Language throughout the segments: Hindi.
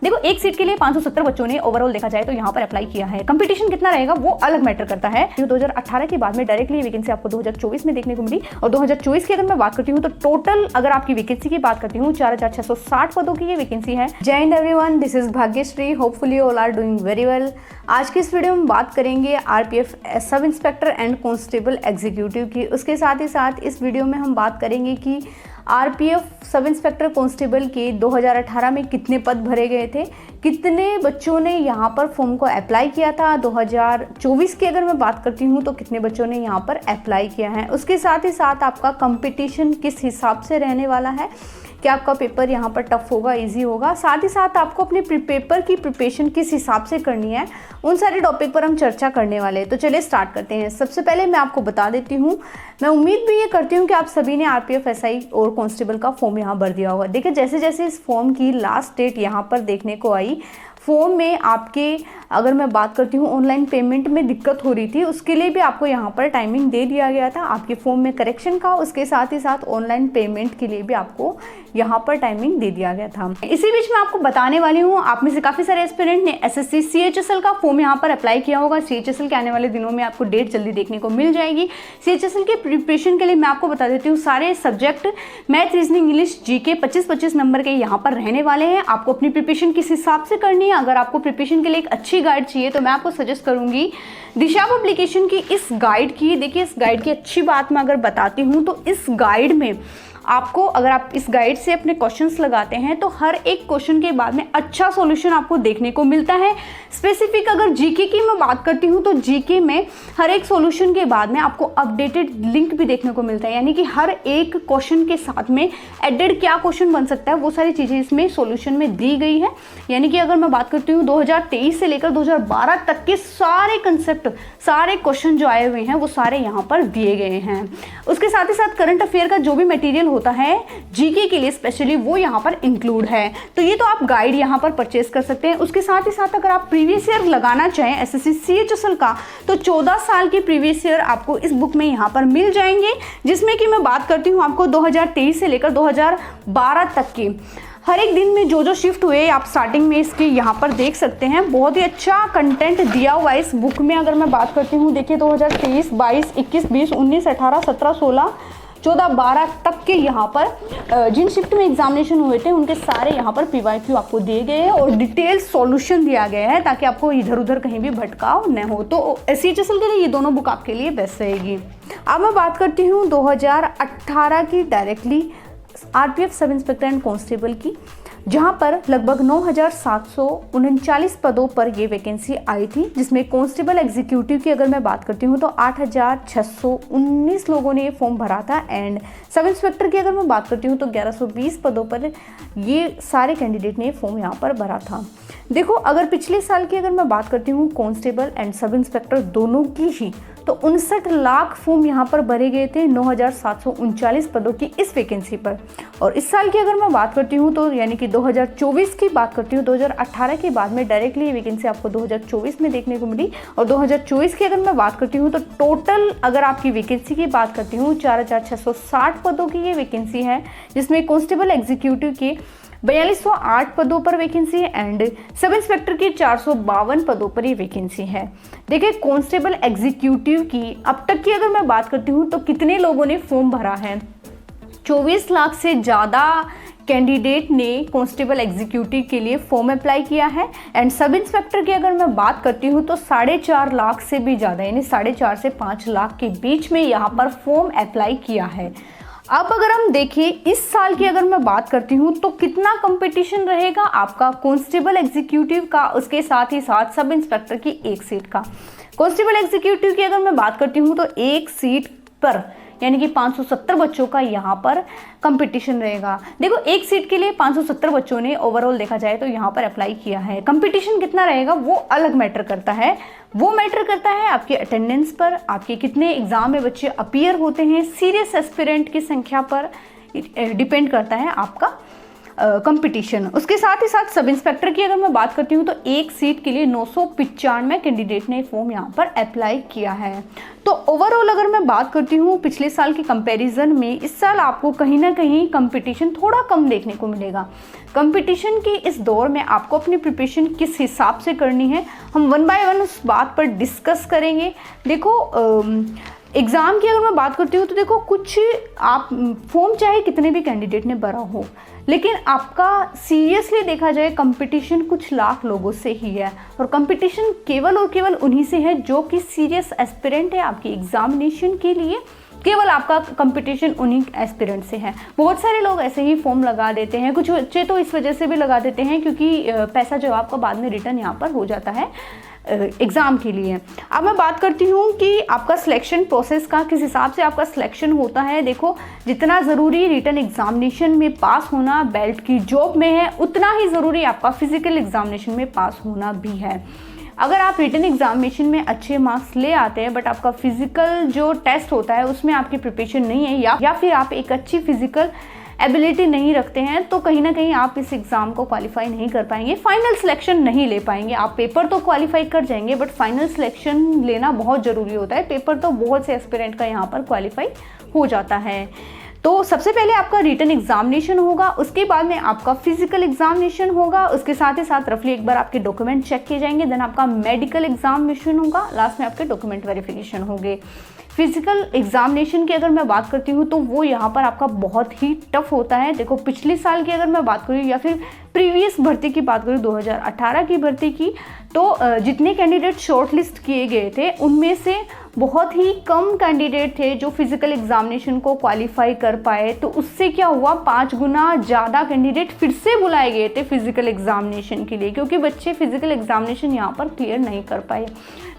देखो एक सीट के लिए 570 बच्चों ने ओवरऑल देखा जाए तो यहाँ पर अप्लाई किया है। कंपटीशन कितना रहेगा वो अलग मैटर करता है। 2018 के बाद में डायरेक्टली वैकेंसी आपको 2024 में देखने को मिली और 2024 की अगर मैं बात करती हूँ तो टोटल अगर आपकी वैकेंसी की बात करती हूँ 4660 पदों की ये वैकेंसी है। Jai Hind everyone, this is Bhagyashree, hopefully all are doing very well. आज की इस वीडियो में बात करेंगे RPF sub inspector and constable executive की। उसके साथ ही साथ इस वीडियो में हम बात करेंगे कि आरपीएफ सब इंस्पेक्टर कांस्टेबल के 2018 में कितने पद भरे गए थे, कितने बच्चों ने यहाँ पर फॉर्म को अप्लाई किया था। 2024 की अगर मैं बात करती हूँ तो कितने बच्चों ने यहाँ पर अप्लाई किया है। उसके साथ ही साथ आपका कंपटीशन किस हिसाब से रहने वाला है, क्या आपका पेपर यहाँ पर टफ होगा, इजी होगा, साथ ही साथ आपको अपने पेपर की प्रिपरेशन किस हिसाब से करनी है, उन सारे टॉपिक पर हम चर्चा करने वाले हैं। तो चलिए स्टार्ट करते हैं। सबसे पहले मैं आपको बता देती हूँ, मैं उम्मीद भी ये करती हूँ कि आप सभी ने आरपीएफ एसआई और कांस्टेबल का फॉर्म यहाँ भर दिया होगा। देखिए जैसे जैसे इस फॉर्म की लास्ट डेट यहाँ पर देखने को आई, फॉर्म में आपके अगर मैं बात करती हूँ ऑनलाइन पेमेंट में दिक्कत हो रही थी, उसके लिए भी आपको यहाँ पर टाइमिंग दे दिया गया था आपके फॉर्म में करेक्शन का। उसके साथ ही साथ ऑनलाइन पेमेंट के लिए भी आपको यहाँ पर टाइमिंग दे दिया गया था। इसी बीच मैं आपको बताने वाली हूँ, आप में से काफ़ी सारे एस्पिरेंट ने एसएससी सीएचएसएल का फॉर्म यहाँ पर अप्लाई किया होगा। सीएचएसएल के आने वाले दिनों में आपको डेट जल्दी देखने को मिल जाएगी। सीएचएसएल के प्रिपरेशन के लिए मैं आपको बता देती हूँ, सारे subject math, reasoning, English, GK 25-25 number के यहाँ पर रहने वाले हैं। आपको अपनी प्रिपरेशन किस हिसाब से करनी है, अगर आपको प्रिपरेशन के लिए एक अच्छी गाइड चाहिए तो मैं आपको सजेस्ट करूंगी दिशा पब्लिकेशन की इस गाइड की। देखिए इस गाइड की अच्छी बात मैं अगर बताती हूँ तो इस गाइड में आपको, अगर आप इस गाइड से अपने क्वेश्चंस लगाते हैं तो हर एक क्वेश्चन के बाद में अच्छा सॉल्यूशन आपको देखने को मिलता है। स्पेसिफिक अगर जीके की मैं बात करती हूँ तो जीके में हर एक सॉल्यूशन के बाद में आपको अपडेटेड लिंक भी देखने को मिलता है, यानी कि हर एक क्वेश्चन के साथ में एडेड क्या क्वेश्चन बन सकता है वो सारी चीज़ें इसमें सॉल्यूशन में दी गई है। यानी कि अगर मैं बात करती हूँ 2023 से लेकर 2012 तक के सारे कंसेप्ट, सारे क्वेश्चन जो आए हुए हैं वो सारे यहाँ पर दिए गए हैं। उसके साथ ही साथ करंट अफेयर का जो भी मटेरियल होता है जीके के लिए स्पेशली वो यहाँ पर इंक्लूड है। तो ये तो आप गाइड यहाँ पर परचेज कर सकते हैं। उसके साथ ही साथ अगर आप प्रीवियस ईयर लगाना चाहें एसएससी सीएचएसएल का तो 14 साल के प्रीवियस ईयर आपको इस बुक में यहाँ पर मिल जाएंगे, जिसमें कि मैं बात करती हूँ आपको 2023 से लेकर 2012 तक की हर एक दिन में जो शिफ्ट हुए आप स्टार्टिंग में इसके यहाँ पर देख सकते हैं। बहुत ही अच्छा कंटेंट दिया हुआ है इस बुक में। अगर मैं बात करती हूँ, देखिए 2023, 22, 21, 20, 19, 18, 17, 16, 14, 12 तक के यहाँ पर जिन शिफ्ट में एग्जामिनेशन हुए थे उनके सारे यहाँ पर पीवाईक्यू आपको दिए गए हैं और डिटेल सॉल्यूशन दिया गया है ताकि आपको इधर उधर कहीं भी भटकाव न हो। तो सीएचएसएल के लिए ये दोनों बुक आपके लिए बेस्ट रहेगी। अब मैं बात करती हूँ 2018 की directly RPF sub inspector and constable की, जहां पर लगभग 9739 पदों पर ये वैकेंसी आई थी, जिसमें कांस्टेबल एग्जीक्यूटिव की अगर मैं बात करती हूं तो 8619 लोगों ने ये फॉर्म भरा था एंड सब इंस्पेक्टर की अगर मैं बात करती हूं तो 1120 पदों पर ये सारे कैंडिडेट ने फॉर्म यहाँ पर भरा था। देखो अगर पिछले साल की अगर मैं बात करती हूँ कांस्टेबल एंड सब इंस्पेक्टर दोनों की ही, तो 59 लाख फॉर्म यहाँ पर भरे गए थे 9739 पदों की इस वैकेंसी पर। और इस साल की अगर मैं बात करती हूँ तो यानी कि 2024 की बात करती हूँ, 2018 के बाद में डायरेक्टली ये वैकेंसी आपको 2024 में देखने को मिली और 2024 की अगर मैं बात करती हूँ तो टोटल अगर आपकी वैकेंसी की बात करती हूँ 4660 पदों की ये वैकेंसी है, जिसमें कांस्टेबल एग्जीक्यूटिव के 4208 पदों पर वैकेंसी है एंड सब इंस्पेक्टर की 452 पदों पर ये वैकेंसी है। देखिए कांस्टेबल एग्जीक्यूटिव की अब तक की अगर मैं बात करती हूँ तो कितने लोगों ने फॉर्म भरा है, 24 लाख से ज़्यादा कैंडिडेट ने कांस्टेबल एग्जीक्यूटिव के लिए फॉर्म अप्लाई किया है एंड सब इंस्पेक्टर की अगर मैं बात करती हूँ तो 4.5 लाख से भी ज़्यादा, यानी 4.5 से 5 लाख के बीच में यहाँ पर फॉर्म अप्लाई किया है। अब अगर हम देखें इस साल की अगर मैं बात करती हूँ तो कितना कंपटीशन रहेगा आपका कांस्टेबल एग्जीक्यूटिव का, उसके साथ ही साथ सब इंस्पेक्टर की एक सीट का। कांस्टेबल एग्जीक्यूटिव की अगर मैं बात करती हूँ तो एक सीट पर यानी कि 570 बच्चों का यहाँ पर कंपटीशन रहेगा। देखो एक सीट के लिए 570 बच्चों ने ओवरऑल देखा जाए तो यहाँ पर अप्लाई किया है। कंपटीशन कितना रहेगा वो अलग मैटर करता है, वो मैटर करता है आपकी अटेंडेंस पर, आपके कितने एग्जाम में बच्चे अपीयर होते हैं, सीरियस एस्पिरेंट की संख्या पर डिपेंड करता है आपका। कंपटीशन। उसके साथ ही साथ सब इंस्पेक्टर की अगर मैं बात करती हूँ तो एक सीट के लिए 995 कैंडिडेट ने फॉर्म यहाँ पर अप्लाई किया है। तो ओवरऑल अगर मैं बात करती हूँ पिछले साल के कंपैरिजन में इस साल आपको कहीं ना कहीं कंपटीशन थोड़ा कम देखने को मिलेगा। कंपटीशन के इस दौर में आपको अपनी प्रिपरेशन किस हिसाब से करनी है, हम वन बाय वन उस बात पर डिस्कस करेंगे। देखो एग्ज़ाम की अगर मैं बात करती हूँ तो देखो कुछ आप फॉर्म चाहे कितने भी कैंडिडेट ने भरा हो, लेकिन आपका सीरियसली देखा जाए कंपटीशन कुछ लाख लोगों से ही है, और कंपटीशन केवल और केवल उन्हीं से है जो कि सीरियस एस्पिरेंट है आपकी एग्जामिनेशन के लिए। केवल आपका कंपटीशन उन्हीं एस्पिरेंट से है। बहुत सारे लोग ऐसे ही फॉर्म लगा देते हैं, कुछ बच्चे तो इस वजह से भी लगा देते हैं क्योंकि पैसा जो आपका बाद में रिटर्न यहाँ पर हो जाता है एग्ज़ाम के लिए। अब मैं बात करती हूँ कि आपका सिलेक्शन प्रोसेस का किस हिसाब से आपका सिलेक्शन होता है। देखो जितना ज़रूरी रिटन एग्जामिनेशन में पास होना बेल्ट की जॉब में है, उतना ही ज़रूरी आपका फिजिकल एग्जामिनेशन में पास होना भी है। अगर आप रिटन एग्जामिनेशन में अच्छे मार्क्स ले आते हैं बट आपका फिजिकल जो टेस्ट होता है उसमें आपकी प्रिपरेशन नहीं है या फिर आप एक अच्छी फिजिकल एबिलिटी नहीं रखते हैं, तो कहीं ना कहीं आप इस एग्ज़ाम को क्वालिफाई नहीं कर पाएंगे, फाइनल सिलेक्शन नहीं ले पाएंगे। आप पेपर तो क्वालिफाई कर जाएंगे बट फाइनल सिलेक्शन लेना बहुत ज़रूरी होता है। पेपर तो बहुत से एस्पिरेंट का यहाँ पर क्वालिफाई हो जाता है। तो सबसे पहले आपका रिटन एग्जामिनेशन होगा, उसके बाद में आपका फिजिकल एग्जामिनेशन होगा, उसके साथ ही साथ रफली एक बार आपके डॉक्यूमेंट चेक किए जाएंगे, देन आपका मेडिकल एग्जामिनेशन होगा, लास्ट में आपके डॉक्यूमेंट वेरिफिकेशन होंगे। फिजिकल एग्जामिनेशन की अगर मैं बात करती हूँ तो वो यहाँ पर आपका बहुत ही टफ होता है। देखो पिछले साल की अगर मैं बात करूँ या फिर प्रीवियस भर्ती की बात करूँ 2018 की भर्ती की, तो जितने कैंडिडेट शॉर्टलिस्ट किए गए थे उनमें से बहुत ही कम कैंडिडेट थे जो फिजिकल एग्जामिनेशन को क्वालिफाई कर पाए। तो उससे क्या हुआ, 5 गुना ज़्यादा कैंडिडेट फिर से बुलाए गए थे फिजिकल एग्जामिनेशन के लिए, क्योंकि बच्चे फिजिकल एग्जामिनेशन यहाँ पर क्लियर नहीं कर पाए।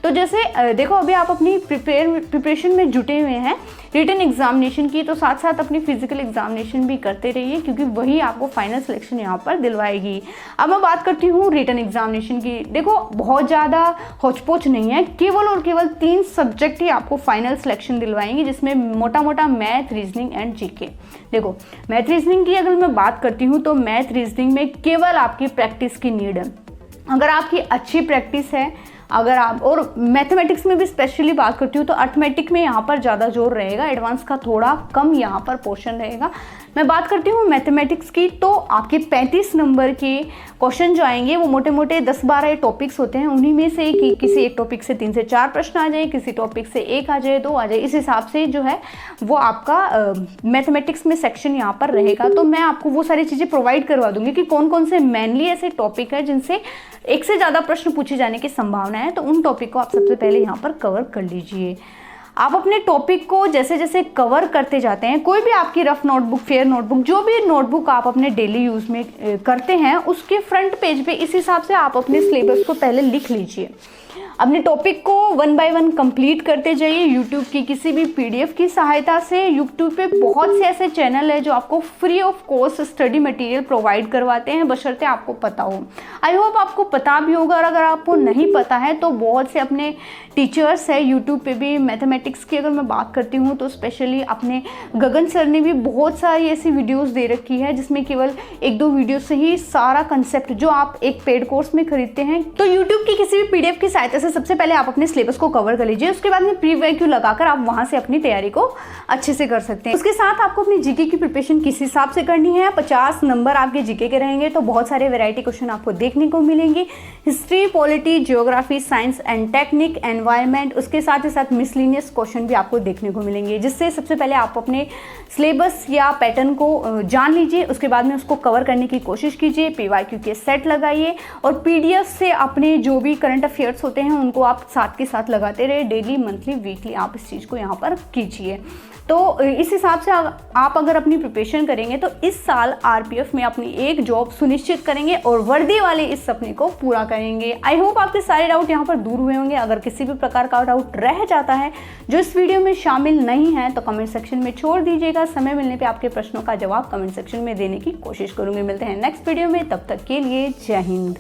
तो जैसे देखो अभी आप अपनी प्रिपरेशन में जुटे हुए हैं रिटन एग्जामिनेशन की, तो साथ साथ अपनी फिजिकल एग्जामिनेशन भी करते रहिए क्योंकि वही आपको फाइनल सिलेक्शन यहाँ पर दिलवाएगी। अब मैं बात करती हूँ रिटन एग्जामिनेशन की। देखो बहुत ज़्यादा होचपोच नहीं है, केवल और केवल 3 सब्जेक्ट ही आपको फाइनल सिलेक्शन दिलवाएंगे, जिसमें मोटा मोटा मैथ, रीजनिंग एंड जीके। देखो मैथ रीजनिंग की अगर मैं बात करती हूँ तो मैथ रीजनिंग में केवल आपकी प्रैक्टिस की नीड है। अगर आपकी अच्छी प्रैक्टिस है, अगर आप, और मैथमेटिक्स में भी स्पेशली बात करती हूँ तो अर्थमेटिक में यहाँ पर ज़्यादा जोर रहेगा, एडवांस का थोड़ा कम यहाँ पर पोर्शन रहेगा। मैं बात करती हूँ मैथमेटिक्स की, तो आपके 35 नंबर के क्वेश्चन जो आएंगे वो मोटे मोटे 10-12 टॉपिक्स होते हैं, उन्हीं में से कि किसी एक टॉपिक से 3 से 4 प्रश्न आ जाए, किसी टॉपिक से 1 आ जाए, 2 आ जाए, इस हिसाब से जो है वो आपका मैथमेटिक्स में सेक्शन यहाँ पर रहेगा। तो मैं आपको वो सारी चीज़ें प्रोवाइड करवा दूंगी कि कौन कौन से मेनली ऐसे टॉपिक है जिनसे एक से ज़्यादा प्रश्न पूछे जाने की संभावना है, तो उन टॉपिक को आप सबसे पहले यहाँ पर कवर कर लीजिए। आप अपने टॉपिक को जैसे जैसे कवर करते जाते हैं, कोई भी आपकी रफ नोटबुक, फेयर नोटबुक, जो भी नोटबुक आप अपने डेली यूज़ में करते हैं, उसके फ्रंट पेज पे इस हिसाब से आप अपने सिलेबस को पहले लिख लीजिए। अपने टॉपिक को 1 बाय 1 कंप्लीट करते जाइए। यूट्यूब की किसी भी पीडीएफ की सहायता से, यूट्यूब पे बहुत से ऐसे चैनल है जो आपको free of cost study material provide करवाते हैं, बशर्ते आपको पता हो। आई होप आपको पता भी होगा, और अगर आपको नहीं पता है तो बहुत से अपने टीचर्स है यूट्यूब पे भी। मैथमेटिक्स की अगर मैं बात करती हूँ तो स्पेशली अपने गगन सर ने भी बहुत सारी ऐसी वीडियोस दे रखी है जिसमें केवल 1-2 वीडियो से ही सारा कंसेप्ट जो आप एक पेड कोर्स में खरीदते हैं, तो यूट्यूब की किसी भी पीडीएफ की सहायता से सबसे पहले आप अपने सिलेबस को कवर कर लीजिए। उसके बाद में प्री वैक्यू लगाकर आप वहां से अपनी तैयारी को अच्छे से कर सकते हैं। उसके साथ आपको अपनी जीके की प्रिपरेशन किस हिसाब से करनी है। 50 नंबर आपके जीके के रहेंगे, तो बहुत सारे वैरायटी क्वेश्चन आपको देखने को मिलेंगे। History, polity, geography, science and technique, environment, उसके साथ ही साथ मिसलिनियस क्वेश्चन भी आपको देखने को मिलेंगे, जिससे सबसे पहले आप अपने सिलेबस या पैटर्न को जान लीजिए। उसके बाद में उसको कवर करने की कोशिश कीजिए, पीवाईक्यू के सेट लगाइए, और पीडीएफ से अपने जो भी करंट अफेयर्स होते हैं उनको आप साथ के साथ लगाते रहे। डेली, मंथली, वीकली आप इस चीज़ को यहाँ पर कीजिए। तो इस हिसाब से आप अगर अपनी प्रिपरेशन करेंगे तो इस साल आरपीएफ में अपनी एक जॉब सुनिश्चित करेंगे और वर्दी वाले इस सपने को पूरा करेंगे। आई होप आपके सारे डाउट यहाँ पर दूर हुए होंगे। अगर किसी भी प्रकार का डाउट रह जाता है जो इस वीडियो में शामिल नहीं है तो कमेंट सेक्शन में छोड़ दीजिएगा। समय मिलने पर आपके प्रश्नों का जवाब कमेंट सेक्शन में देने की कोशिश करूँगी। मिलते हैं नेक्स्ट वीडियो में, तब तक के लिए जय हिंद।